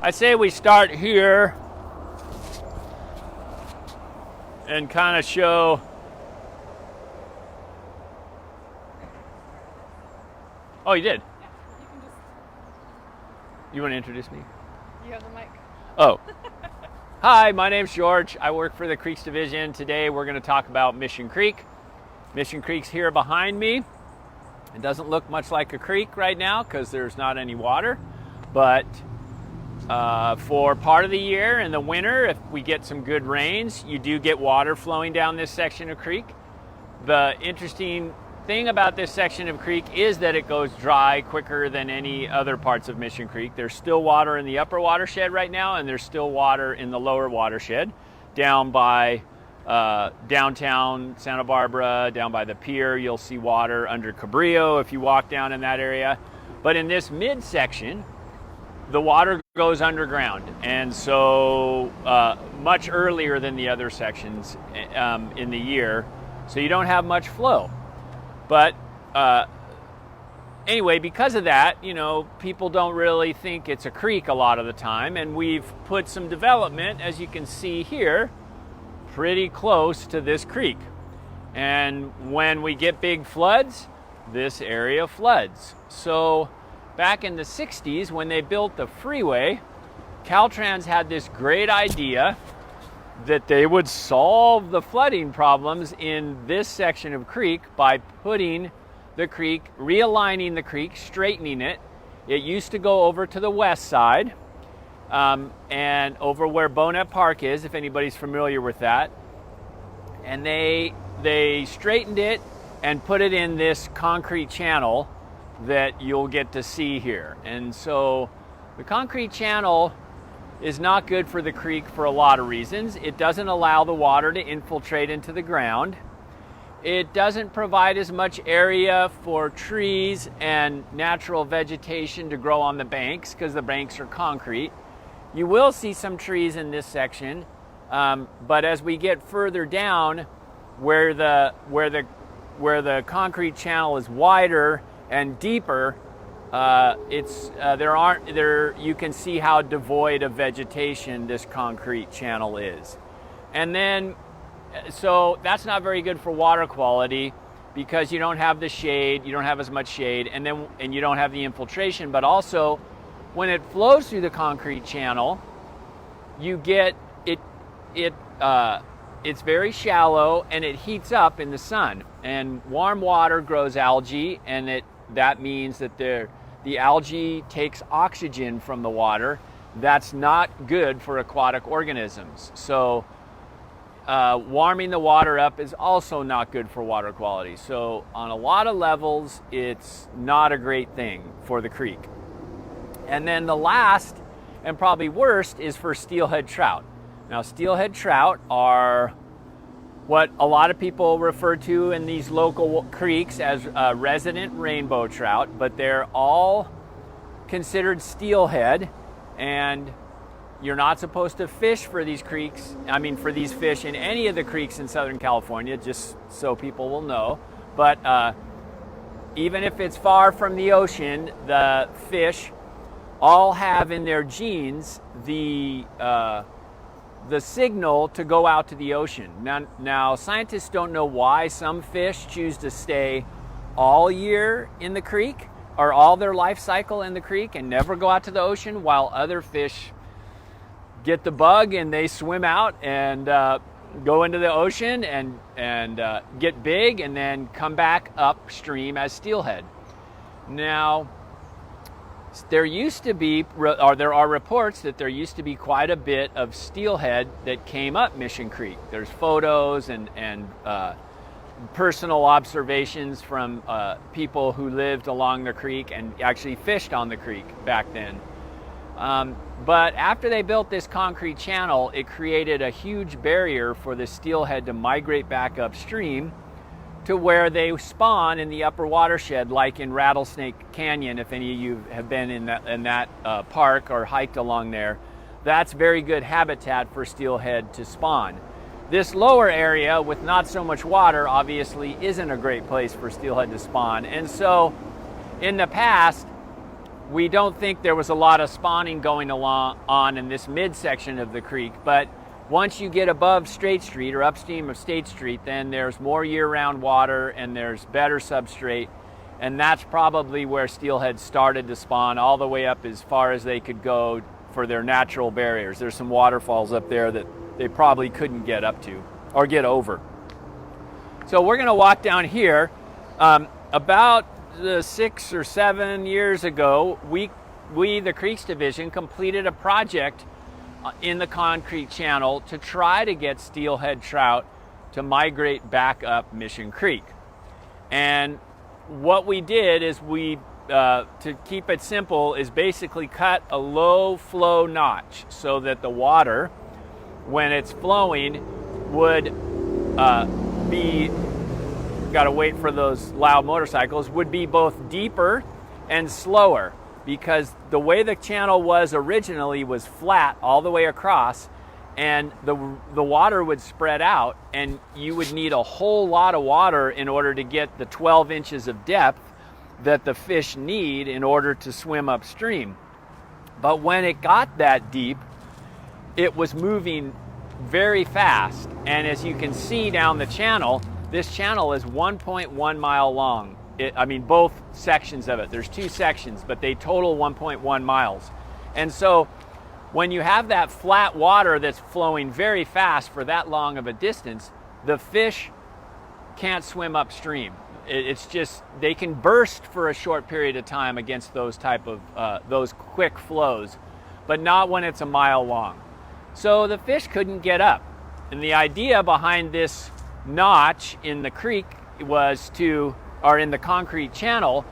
I say we start here and kind of show. Oh, you did? Yeah, you can just... You want to introduce me? You have the mic. Oh. Hi, my name's George. I work for the Creeks Division. Today we're going to talk about Mission Creek. Mission Creek's here behind me. It doesn't look much like a creek right now because there's not any water, but for part of the year in the winter, if we get some good rains, you do get water flowing down this section of creek. The interesting thing about this section of creek is that it goes dry quicker than any other parts of Mission Creek. There's still water in the upper watershed right now, and there's still water in the lower watershed down by downtown Santa Barbara, down by the pier. You'll see water under Cabrillo if you walk down in that area. But in this midsection, the water goes underground, and so much earlier than the other sections in the year, so you don't have much flow. But anyway, because of that, you know, people don't really think it's a creek a lot of the time, and we've put some development, as you can see here, pretty close to this creek. And when we get big floods, this area floods. So back in the 60s, when they built the freeway, Caltrans had this great idea that they would solve the flooding problems in this section of creek by putting the creek, realigning the creek, straightening it. It used to go over to the west side, and over where Bonet Park is, if anybody's familiar with that. And they straightened it and put it in this concrete channel that you'll get to see here. And so the concrete channel is not good for the creek for a lot of reasons. It doesn't allow the water to infiltrate into the ground. It doesn't provide as much area for trees and natural vegetation to grow on the banks because the banks are concrete. You will see some trees in this section, but as we get further down, where the concrete channel is wider and deeper, you can see how devoid of vegetation this concrete channel is. And then, so that's not very good for water quality because you don't have the shade, you don't have as much shade, and you don't have the infiltration. But also, when it flows through the concrete channel, you get it's very shallow and it heats up in the sun. And warm water grows algae, and that means that the algae takes oxygen from the water. That's not good for aquatic organisms. So warming the water up is also not good for water quality. So on a lot of levels, it's not a great thing for the creek. And then the last and probably worst is for steelhead trout. Now, steelhead trout are what a lot of people refer to in these local creeks as resident rainbow trout, but they're all considered steelhead, and you're not supposed to fish for these creeks. I mean, for these fish in any of the creeks in Southern California, just so people will know. But even if it's far from the ocean, the fish all have in their genes the signal to go out to the ocean. Now, scientists don't know why some fish choose to stay all year in the creek or all their life cycle in the creek and never go out to the ocean, while other fish get the bug and they swim out and go into the ocean and get big and then come back upstream as steelhead. Now, there are reports that there used to be quite a bit of steelhead that came up Mission Creek. There's photos and personal observations from people who lived along the creek and actually fished on the creek back then. But after they built this concrete channel, it created a huge barrier for the steelhead to migrate back upstream to where they spawn in the upper watershed, like in Rattlesnake Canyon. If any of you have been in that park or hiked along there, that's very good habitat for steelhead to spawn. This lower area with not so much water obviously isn't a great place for steelhead to spawn. And so in the past, we don't think there was a lot of spawning going on in this midsection of the creek, but once you get above State Street or upstream of State Street, then there's more year-round water and there's better substrate, and that's probably where steelhead started to spawn all the way up as far as they could go for their natural barriers. There's some waterfalls up there that they probably couldn't get up to or get over. So we're going to walk down here. About 6 or 7 years ago, we, the Creeks Division, completed a project in the Concrete Channel to try to get steelhead trout to migrate back up Mission Creek. And what we did is to keep it simple, is basically cut a low flow notch so that the water, when it's flowing, would be, gotta wait for those loud motorcycles, would be both deeper and slower, because the way the channel was originally was flat all the way across, and the water would spread out, and you would need a whole lot of water in order to get the 12 inches of depth that the fish need in order to swim upstream. But when it got that deep, it was moving very fast, and as you can see down the channel, this channel is 1.1 mile long. I mean, both sections of it. There's 2 sections, but they total 1.1 miles. And so when you have that flat water that's flowing very fast for that long of a distance, the fish can't swim upstream. It's just, they can burst for a short period of time against those type of, those quick flows, but not when it's a mile long. So the fish couldn't get up. And the idea behind this notch in the creek was to, or in the Concrete Channel,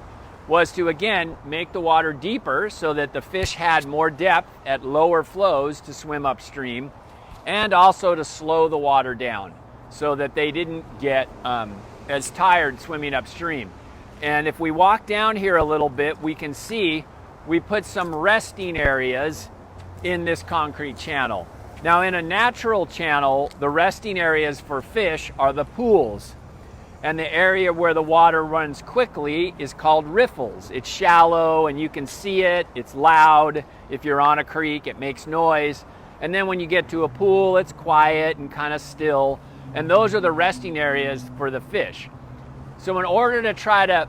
was to again make the water deeper so that the fish had more depth at lower flows to swim upstream, and also to slow the water down so that they didn't get as tired swimming upstream. And if we walk down here a little bit, we can see we put some resting areas in this Concrete Channel. Now, in a natural channel, the resting areas for fish are the pools, and the area where the water runs quickly is called riffles. It's shallow and you can see it, it's loud. If you're on a creek, it makes noise. And then when you get to a pool, it's quiet and kind of still. And those are the resting areas for the fish. So in order to try to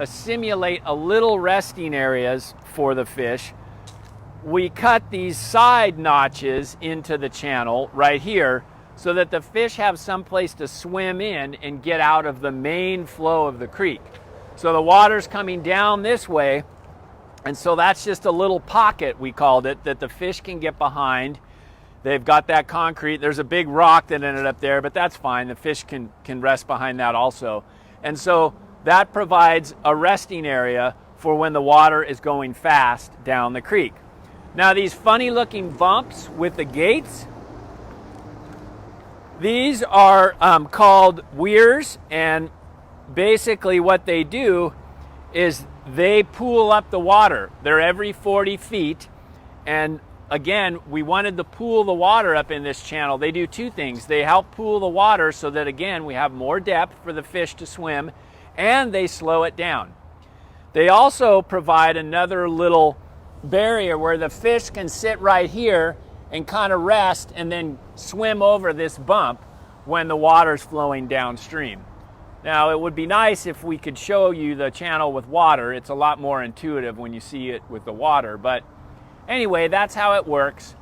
simulate a little resting areas for the fish, we cut these side notches into the channel right here so that the fish have some place to swim in and get out of the main flow of the creek. So the water's coming down this way, and so that's just a little pocket, we called it, that the fish can get behind. They've got that concrete. There's a big rock that ended up there, but that's fine. The fish can rest behind that also. And so that provides a resting area for when the water is going fast down the creek. Now, these funny looking bumps with the gates, these are called weirs, and basically what they do is they pool up the water. They're every 40 feet, and again, we wanted to pool the water up in this channel. They do 2 things. They help pool the water so that, again, we have more depth for the fish to swim, and they slow it down. They also provide another little barrier where the fish can sit right here and kind of rest and then swim over this bump when the water's flowing downstream. Now, it would be nice if we could show you the channel with water. It's a lot more intuitive when you see it with the water, but anyway, that's how it works.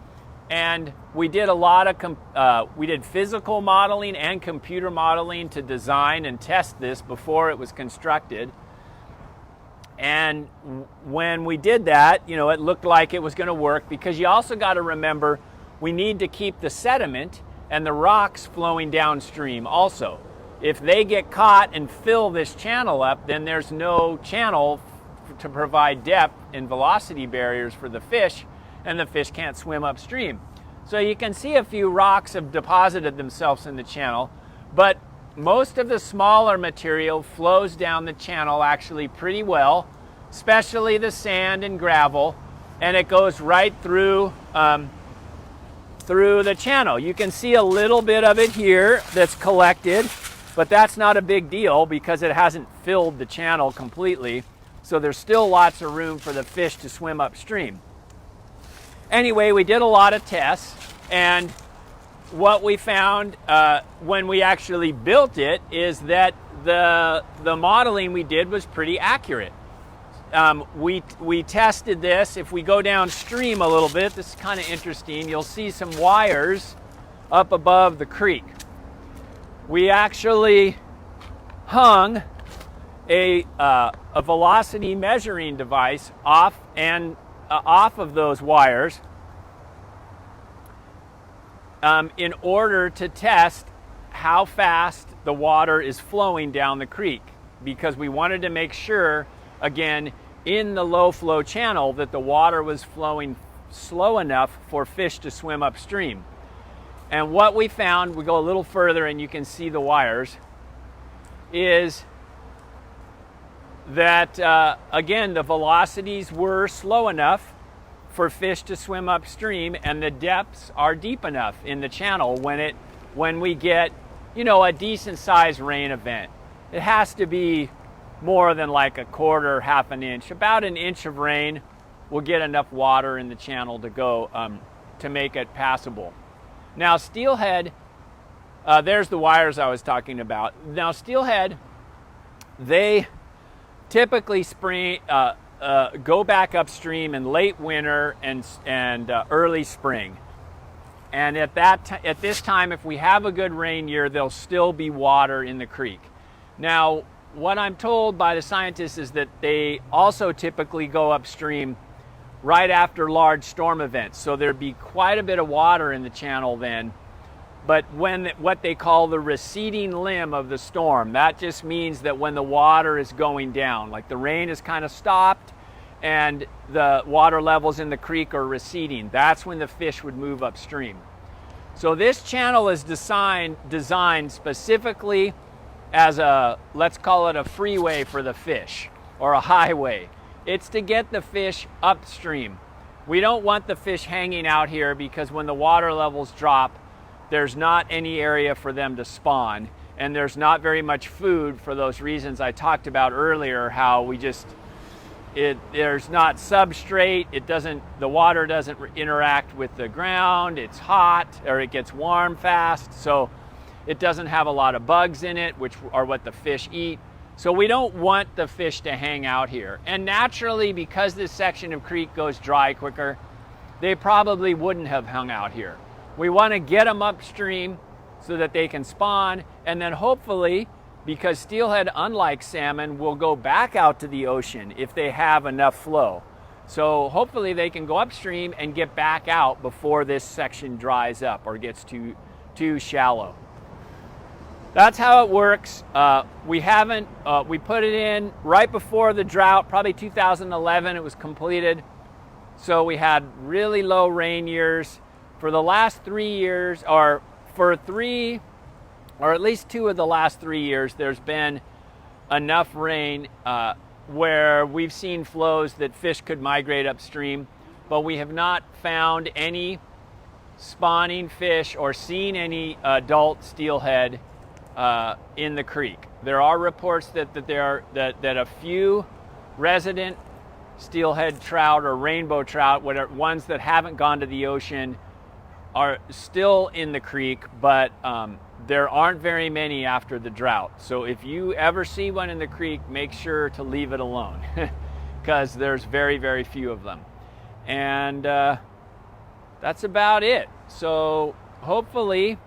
And we did a lot of we did physical modeling and computer modeling to design and test this before it was constructed. And when we did that, you know, it looked like it was going to work, because you also got to remember we need to keep the sediment and the rocks flowing downstream also. If they get caught and fill this channel up, then there's no channel to provide depth and velocity barriers for the fish, and the fish can't swim upstream. So you can see a few rocks have deposited themselves in the channel, but most of the smaller material flows down the channel actually pretty well, especially the sand and gravel, and it goes right through through the channel. You can see a little bit of it here that's collected, but that's not a big deal because it hasn't filled the channel completely. So there's still lots of room for the fish to swim upstream. Anyway, we did a lot of tests, and what we found when we actually built it is that the modeling we did was pretty accurate. We tested this. If we go downstream a little bit, this is kind of interesting. You'll see some wires up above the creek. We actually hung a velocity measuring device off of those wires in order to test how fast the water is flowing down the creek, because we wanted to make sure, again, in the low flow channel, that the water was flowing slow enough for fish to swim upstream. And what we found, we go a little further and you can see the wires, is that again, the velocities were slow enough for fish to swim upstream, and the depths are deep enough in the channel when we get, a decent sized rain event. It has to be more than like a quarter, half an inch. About an inch of rain will get enough water in the channel to go to make it passable. Now steelhead, there's the wires I was talking about. Now steelhead, they typically go back upstream in late winter and early spring. And at this time, if we have a good rain year, there'll still be water in the creek. Now, what I'm told by the scientists is that they also typically go upstream right after large storm events. So there'd be quite a bit of water in the channel then. But when what they call the receding limb of the storm, that just means that when the water is going down, like the rain is kind of stopped and the water levels in the creek are receding, that's when the fish would move upstream. So this channel is designed specifically as let's call it a freeway for the fish, or a highway. It's to get the fish upstream. We don't want the fish hanging out here, because when the water levels drop, there's not any area for them to spawn, and there's not very much food for those reasons I talked about earlier, how there's not substrate, the water doesn't interact with the ground, it's hot, or it gets warm fast, so it doesn't have a lot of bugs in it, which are what the fish eat. So we don't want the fish to hang out here. And naturally, because this section of creek goes dry quicker, they probably wouldn't have hung out here. We want to get them upstream so that they can spawn, and then hopefully, because steelhead, unlike salmon, will go back out to the ocean if they have enough flow. So hopefully they can go upstream and get back out before this section dries up or gets too shallow. That's how it works. We put it in right before the drought, probably 2011 it was completed. So we had really low rain years. For the last 3 years, or at least 2 of the last 3 years, there's been enough rain where we've seen flows that fish could migrate upstream, but we have not found any spawning fish or seen any adult steelhead in the creek. There are reports that a few resident steelhead trout or rainbow trout, ones that haven't gone to the ocean, are still in the creek, but there aren't very many after the drought. So if you ever see one in the creek, make sure to leave it alone, because there's very, very few of them. And that's about it. So hopefully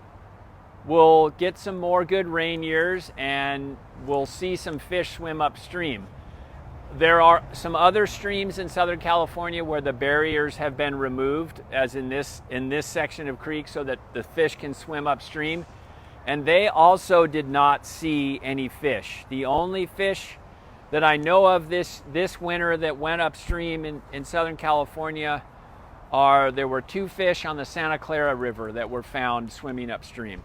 we'll get some more good rain years and we'll see some fish swim upstream. There are some other streams in Southern California where the barriers have been removed, as in this section of creek, so that the fish can swim upstream. And they also did not see any fish. The only fish that I know of this winter that went upstream in Southern California there were 2 fish on the Santa Clara River that were found swimming upstream.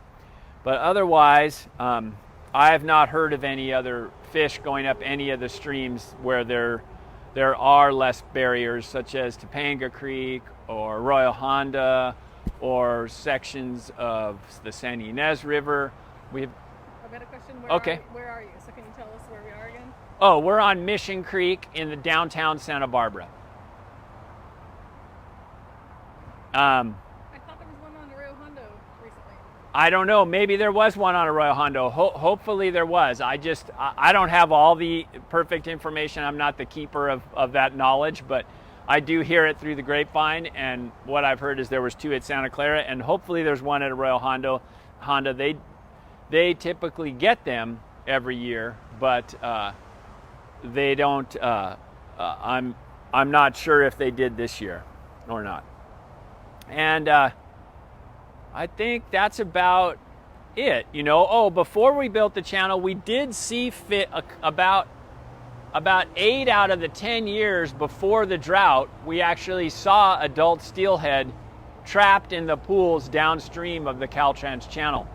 But otherwise, I have not heard of any other fish going up any of the streams where there are less barriers, such as Topanga Creek or Arroyo Honda or sections of the San Ynez River. I've got a question. Okay. Where are you? So can you tell us where we are again? Oh, we're on Mission Creek in the downtown Santa Barbara. I thought there was one on Arroyo Hondo recently. I don't know. Maybe there was one on Arroyo Hondo. Hopefully there was. I don't have all the perfect information. I'm not the keeper of that knowledge, but I do hear it through the grapevine. And what I've heard is there was 2 at Santa Clara, and hopefully there's one at Arroyo Hondo. They typically get them every year, but they don't. I'm not sure if they did this year or not. And I think that's about it. You know, oh, before we built the channel, we did see about 8 out of the 10 years before the drought, we actually saw adult steelhead trapped in the pools downstream of the Caltrans Channel.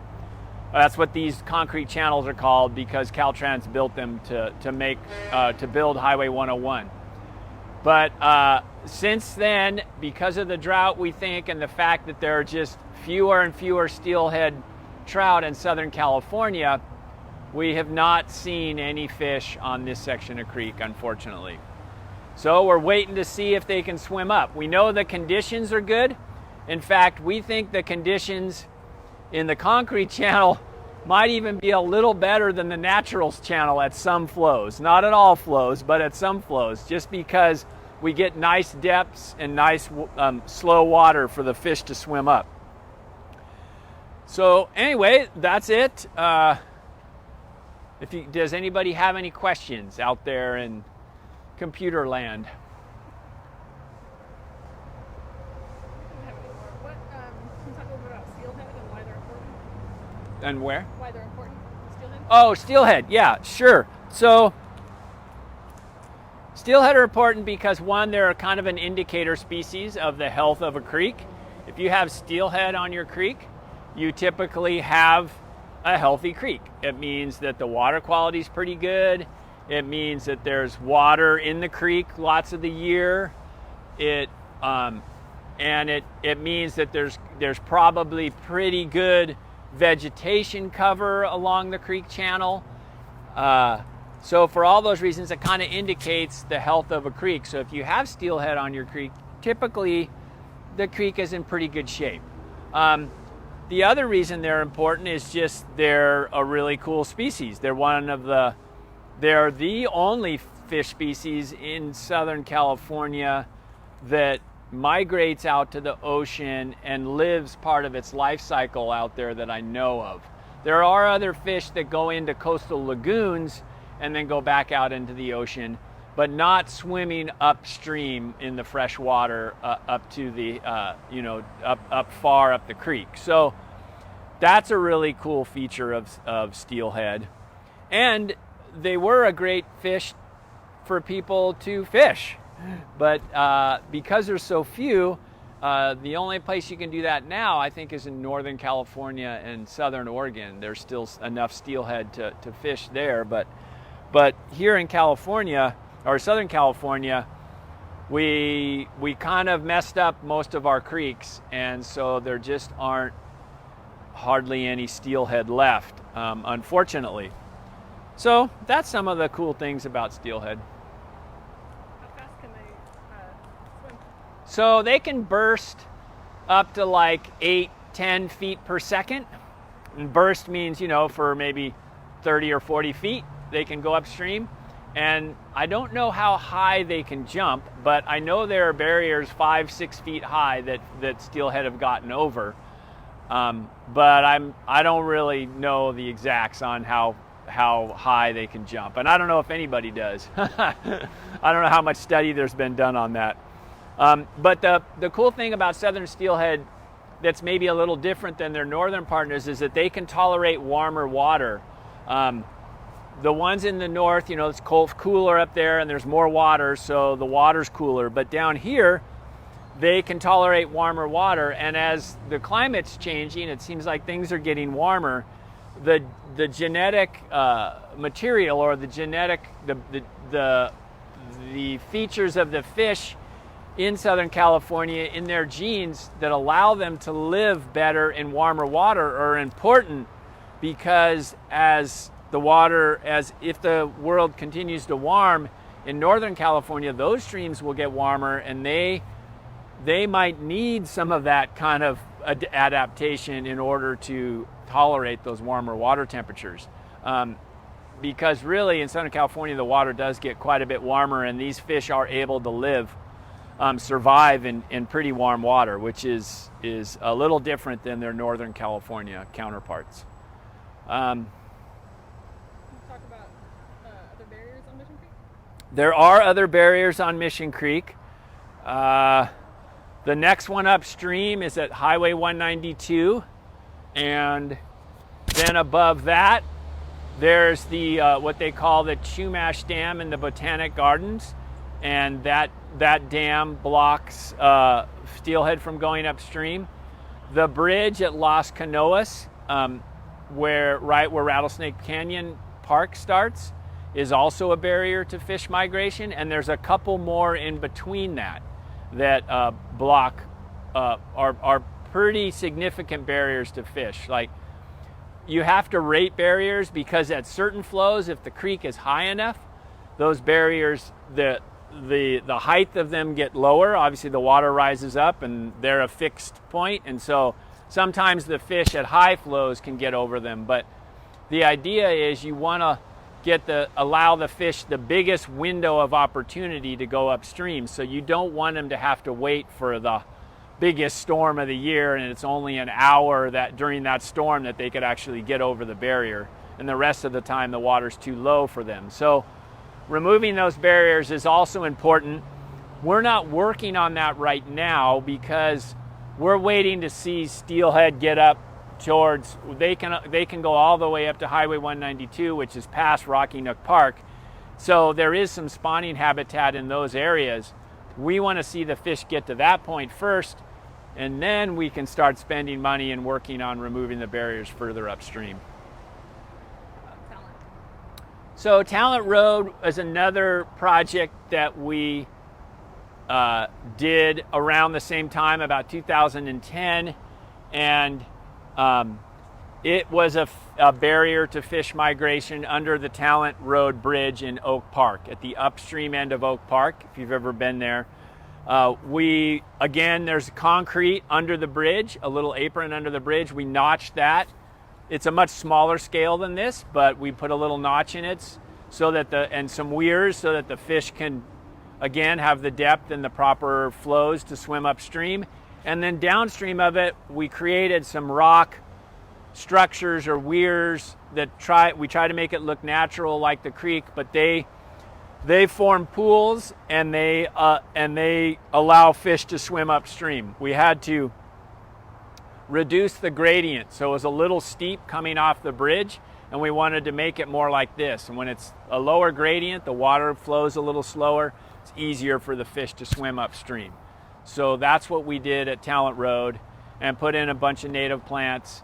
That's what these concrete channels are called, because Caltrans built them to build Highway 101. But since then, because of the drought, we think, and the fact that there are just fewer and fewer steelhead trout in Southern California, we have not seen any fish on this section of creek, unfortunately. So we're waiting to see if they can swim up. We know the conditions are good. In fact, we think the conditions in the concrete channel might even be a little better than the naturals channel at some flows. Not at all flows, but at some flows, just because we get nice depths and nice slow water for the fish to swim up. So anyway, that's it. Does anybody have any questions out there in computer land? Can you talk a little bit about steelhead and why they're important? And where? Why they're important? Steelhead? Oh, steelhead. Yeah, sure. So steelhead are important because, one, they're kind of an indicator species of the health of a creek. If you have steelhead on your creek, you typically have a healthy creek. It means that the water quality is pretty good. It means that there's water in the creek lots of the year. It means that there's probably pretty good vegetation cover along the creek channel. So for all those reasons, it kind of indicates the health of a creek. So if you have steelhead on your creek, typically the creek is in pretty good shape. The other reason they're important is just they're a really cool species. They're the only fish species in Southern California that migrates out to the ocean and lives part of its life cycle out there that I know of. There are other fish that go into coastal lagoons and then go back out into the ocean, but not swimming upstream in the fresh water up to the, up far up the creek. So that's a really cool feature of steelhead. And they were a great fish for people to fish. But because there's so few, the only place you can do that now, I think, is in Northern California and Southern Oregon. There's still enough steelhead to fish there. But here in California, or Southern California, we kind of messed up most of our creeks, and so there just aren't hardly any steelhead left, unfortunately. So that's some of the cool things about steelhead. How fast can they swim? So they can burst up to like 8-10 feet per second. And burst means, for maybe 30 or 40 feet, they can go upstream. And I don't know how high they can jump, but I know there are barriers 5-6 feet high that steelhead have gotten over. But I don't really know the exacts on how high they can jump, and I don't know if anybody does. I don't know how much study there's been done on that. But the cool thing about southern steelhead that's maybe a little different than their northern partners is that they can tolerate warmer water. The ones in the north, it's cooler up there and there's more water, so the water's cooler. But down here, they can tolerate warmer water, and as the climate's changing, it seems like things are getting warmer. The genetic material, or the features of the fish in Southern California in their genes that allow them to live better in warmer water are important, because as the water, as if the world continues to warm in Northern California, those streams will get warmer, and they might need some of that kind of adaptation in order to tolerate those warmer water temperatures. Because really in Southern California, the water does get quite a bit warmer, and these fish are able to live, survive in pretty warm water, which is a little different than their Northern California counterparts. Can you talk about other barriers on Mission Creek? There are other barriers on Mission Creek. The next one upstream is at Highway 192, and then above that, there's the what they call the Chumash Dam in the Botanic Gardens, and that dam blocks steelhead from going upstream. The bridge at Las Canoas, where Rattlesnake Canyon Park starts, is also a barrier to fish migration, and there's a couple more in between that block are pretty significant barriers to fish. Like, you have to rate barriers, because at certain flows, if the creek is high enough, those barriers, the height of them get lower. Obviously the water rises up and they're a fixed point, and so sometimes the fish at high flows can get over them. But the idea is you want to allow the fish the biggest window of opportunity to go upstream. So you don't want them to have to wait for the biggest storm of the year, and it's only an hour that during that storm that they could actually get over the barrier, and the rest of the time the water's too low for them. So removing those barriers is also important. We're not working on that right now because we're waiting to see steelhead get up towards, they can go all the way up to Highway 192, which is past Rocky Nook Park. So there is some spawning habitat in those areas. We want to see the fish get to that point first, and then we can start spending money and working on removing the barriers further upstream. Talent. So Talent Road is another project that we did around the same time, about 2010, and it was a barrier to fish migration under the Talent Road Bridge in Oak Park, at the upstream end of Oak Park, if you've ever been there. There's concrete under the bridge, a little apron under the bridge. We notched that. It's a much smaller scale than this, but we put a little notch in it so that and some weirs so that the fish can, again, have the depth and the proper flows to swim upstream. And then downstream of it, we created some rock structures or weirs that we try to make it look natural like the creek, but they form pools, and they allow fish to swim upstream. We had to reduce the gradient, so it was a little steep coming off the bridge, and we wanted to make it more like this. And when it's a lower gradient, the water flows a little slower. It's easier for the fish to swim upstream. So that's what we did at Talent Road, and put in a bunch of native plants.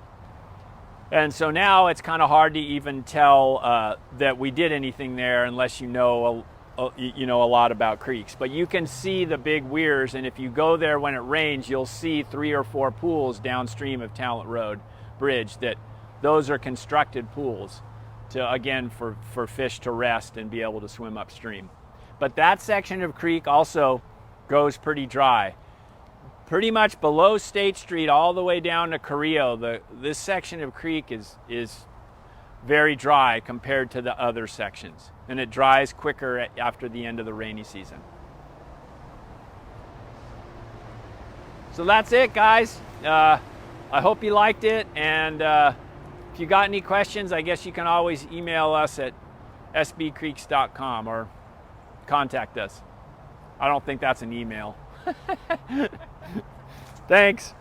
And so now it's kind of hard to even tell that we did anything there unless you know a lot about creeks. But you can see the big weirs, and if you go there when it rains, you'll see 3 or 4 pools downstream of Talent Road Bridge. Those are constructed pools for fish to rest and be able to swim upstream. But that section of creek also goes pretty dry. Pretty much below State Street all the way down to Carrillo, this section of creek is very dry compared to the other sections, and it dries quicker after the end of the rainy season. So that's it, guys. I hope you liked it, and if you got any questions, I guess you can always email us at sbcreeks.com or contact us. I don't think that's an email. Thanks.